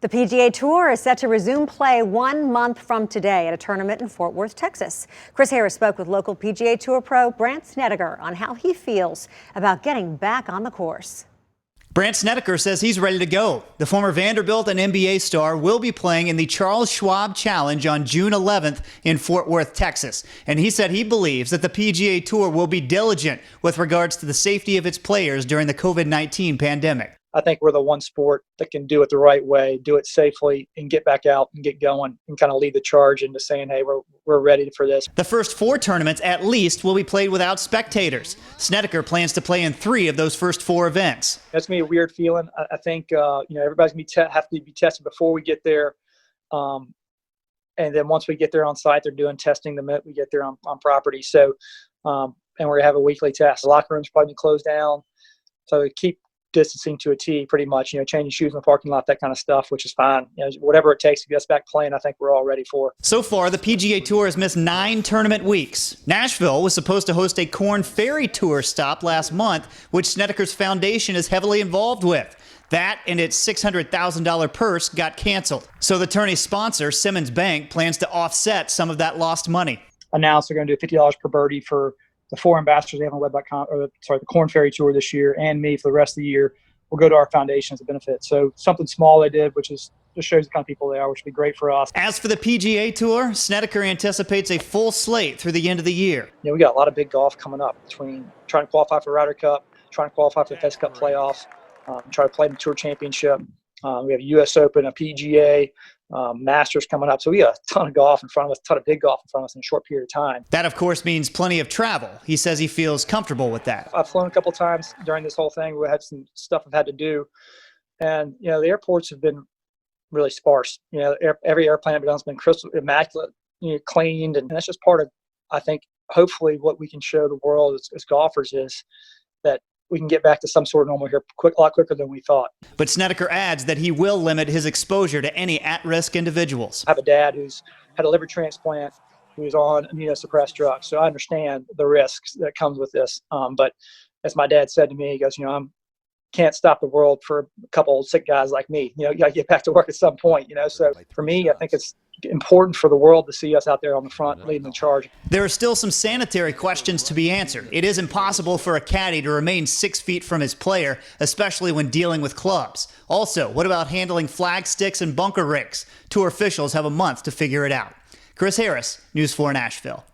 The PGA Tour is set to resume play 1 month from today at a tournament in Fort Worth, Texas. Chris Harris spoke with local PGA Tour pro Brandt Snedeker on how he feels about getting back on the course. Brandt Snedeker says he's ready to go. The former Vanderbilt and NBA star will be playing in the Charles Schwab Challenge on June 11th in Fort Worth, Texas. And he said he believes that the PGA Tour will be diligent with regards to the safety of its players during the COVID-19 pandemic. I think we're the one sport that can do it the right way, do it safely, and get back out and get going and kind of lead the charge into saying, hey, we're ready for this. The first 4 tournaments at least will be played without spectators. Snedeker plans to play in 3 of those first 4 events. That's going to be a weird feeling. I think everybody's going to have to be tested before we get there. And then once we get there on site, they're doing testing the minute we get there on property. So, and we're going to have a weekly test. The locker room's probably closed down. So keep distancing to a T pretty much, changing shoes in the parking lot, that kind of stuff, which is fine. Whatever it takes to get us back playing, I think we're all ready for. So far, the PGA Tour has missed 9 tournament weeks. Nashville was supposed to host a Korn Ferry Tour stop last month, which Snedeker's foundation is heavily involved with. That and its $600,000 purse got canceled. So the tourney's sponsor, Simmons Bank, plans to offset some of that lost money. Announced they're going to do $50 per birdie for the 4 ambassadors they have on web.com, the Korn Ferry Tour this year, and me for the rest of the year will go to our foundation as a benefit. So something small they did, which just shows the kind of people they are, which would be great for us. As for the PGA Tour, Snedeker anticipates a full slate through the end of the year. We got a lot of big golf coming up between trying to qualify for Ryder Cup, trying to qualify for the FedEx Cup playoffs, try to play in the Tour Championship. We have a U.S. Open, a PGA, Masters coming up. So we got a ton of golf in front of us, a ton of big golf in front of us in a short period of time. That, of course, means plenty of travel. He says he feels comfortable with that. I've flown a couple times during this whole thing. We had some stuff I've had to do. And, the airports have been really sparse. Every airplane I've been on has been crystal immaculate, cleaned. And that's just part of, I think, hopefully what we can show the world as golfers is that we can get back to some sort of normal here a lot quicker than we thought. But Snedeker adds that he will limit his exposure to any at-risk individuals. I have a dad who's had a liver transplant, who's on immunosuppressed drugs. So I understand the risks that comes with this. But as my dad said to me, he goes, I can't stop the world for a couple of sick guys like me. You got to get back to work at some point, So for me, I think it's important for the world to see us out there on the front leading the charge. There are still some sanitary questions to be answered. It is impossible for a caddy to remain 6 feet from his player, especially when dealing with clubs. Also, what about handling flag sticks and bunker rakes? Tour officials have a month to figure it out. Chris Harris, News 4 Nashville.